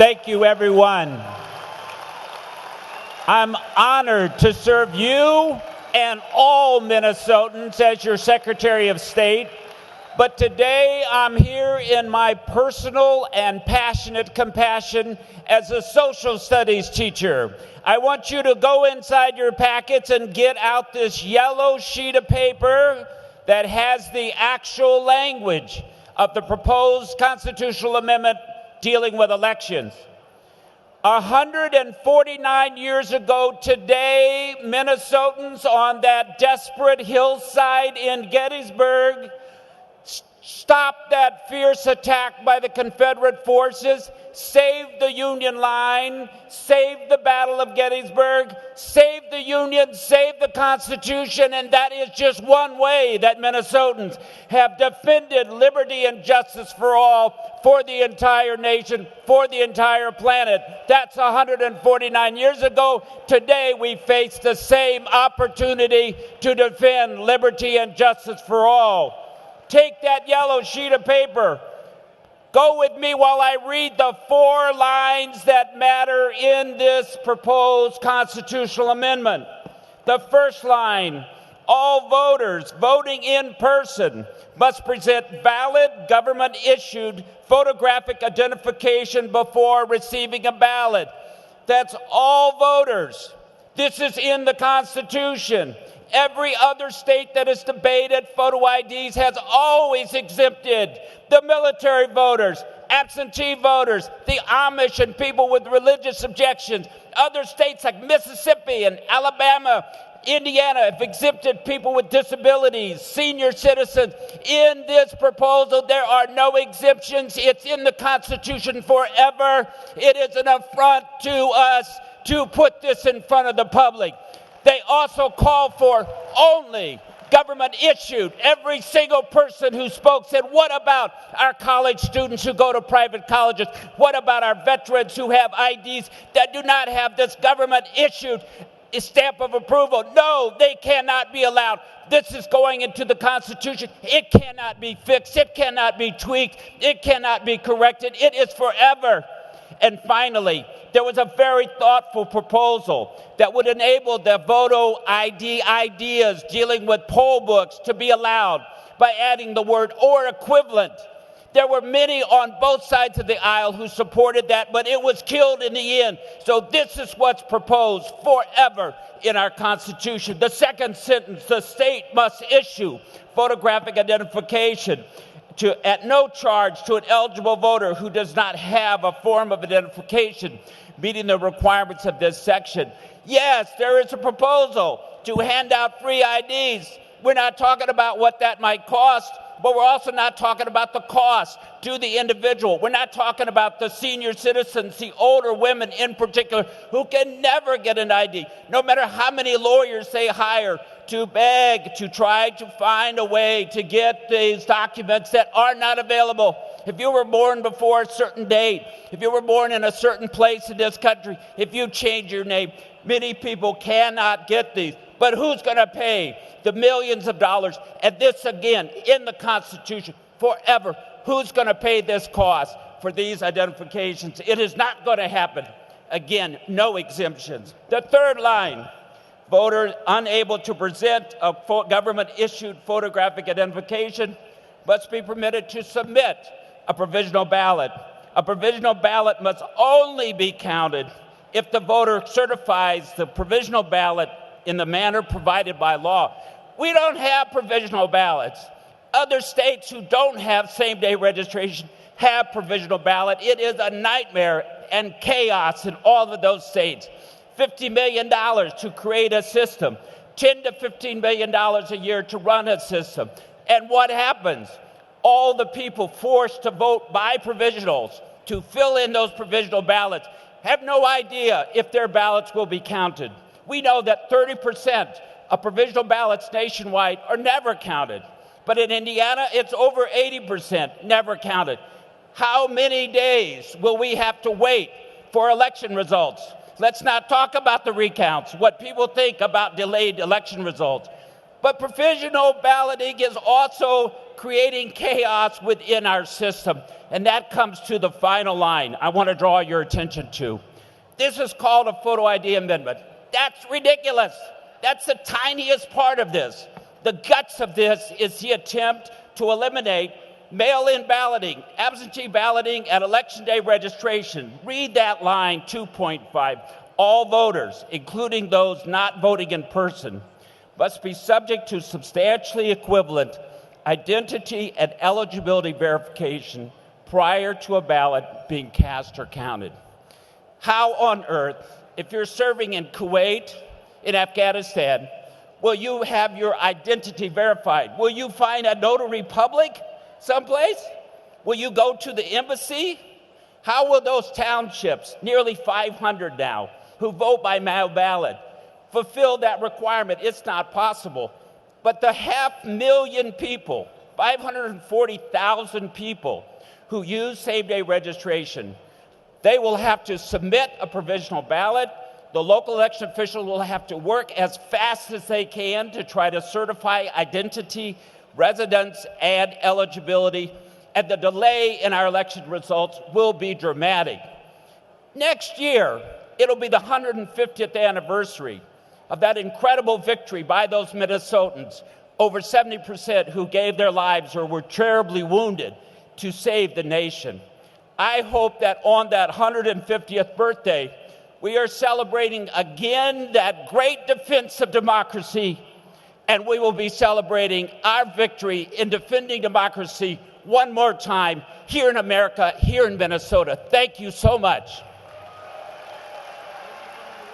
Thank you, everyone. I'm honored to serve you and all Minnesotans as your Secretary of State. But today I'm here in my personal and passionate compassion as a social studies teacher. I want you to go inside your packets and get out this yellow sheet of paper that has the actual language of the proposed constitutional amendment dealing with elections. 149 years ago today, Minnesotans on that desperate hillside in Gettysburg stopped that fierce attack by the Confederate forces, saved the Union line, saved the Battle of Gettysburg, saved the Union, saved the Constitution, and that is just one way that Minnesotans have defended liberty and justice for all, for the entire nation, for the entire planet. That's 149 years ago. Today we face the same opportunity to defend liberty and justice for all. Take that yellow sheet of paper. Go with me while I read the 4 lines that matter in this proposed constitutional amendment. The first line, all voters voting in person must present valid government-issued photographic identification before receiving a ballot. That's all voters. This is in the Constitution. Every other state that has debated photo IDs has always exempted the military voters, absentee voters, the Amish, and people with religious objections. Other states like Mississippi and Alabama, Indiana have exempted people with disabilities, senior citizens. In this proposal, there are no exemptions. It's in the Constitution forever. It is an affront to us to put this in front of the public. They also call for only government issued. Every single person who spoke said, what about our college students who go to private colleges? What about our veterans who have IDs that do not have this government issued stamp of approval? No, they cannot be allowed. This is going into the Constitution. It cannot be fixed. It cannot be tweaked. It cannot be corrected. It is forever. And finally, there was a very thoughtful proposal that would enable the photo ID ideas dealing with poll books to be allowed by adding the word or equivalent. There were many on both sides of the aisle who supported that, but it was killed in the end. So this is what's proposed forever in our Constitution. The second sentence, the state must issue photographic identification at no charge to an eligible voter who does not have a form of identification meeting the requirements of this section. Yes, there is a proposal to hand out free IDs. We're not talking about what that might cost, but we're also not talking about the cost to the individual. We're not talking about the senior citizens, the older women in particular, who can never get an ID, no matter how many lawyers they hire to beg, to try to find a way to get these documents that are not available. If you were born before a certain date, if you were born in a certain place in this country, if you change your name, many people cannot get these. But who's going to pay the millions of dollars? And this, again, in the Constitution, forever. Who's going to pay this cost for these identifications? It is not going to happen. Again, no exemptions. The third line, voters unable to present a government-issued photographic identification must be permitted to submit a provisional ballot. A provisional ballot must only be counted if the voter certifies the provisional ballot in the manner provided by law. We don't have provisional ballots. Other states who don't have same-day registration have provisional ballot. It is a nightmare and chaos in all of those states. $50 million to create a system, $10 to $15 million a year to run a system. And what happens? All the people forced to vote by provisionals to fill in those provisional ballots have no idea if their ballots will be counted. We know that 30% of provisional ballots nationwide are never counted. But in Indiana, it's over 80% never counted. How many days will we have to wait for election results? Let's not talk about the recounts, what people think about delayed election results. But provisional balloting is also creating chaos within our system. And that comes to the final line I want to draw your attention to. This is called a photo ID amendment. That's ridiculous. That's the tiniest part of this. The guts of this is the attempt to eliminate mail-in balloting, absentee balloting, and election day registration. Read that line 2.5. All voters, including those not voting in person, must be subject to substantially equivalent identity and eligibility verification prior to a ballot being cast or counted. How on earth, if you're serving in Kuwait, in Afghanistan, will you have your identity verified? Will you find a notary public someplace? Will you go to the embassy? How will those townships, nearly 500 now, who vote by mail ballot, fulfill that requirement? It's not possible. But the 500,000 people, 540,000 people who use same-day registration, they will have to submit a provisional ballot. The local election officials will have to work as fast as they can to try to certify identity, residence, and eligibility, and the delay in our election results will be dramatic. Next year, it'll be the 150th anniversary of that incredible victory by those Minnesotans, over 70% who gave their lives or were terribly wounded to save the nation. I hope that on that 150th birthday, we are celebrating again that great defense of democracy, and we will be celebrating our victory in defending democracy one more time here in America, here in Minnesota. Thank you so much.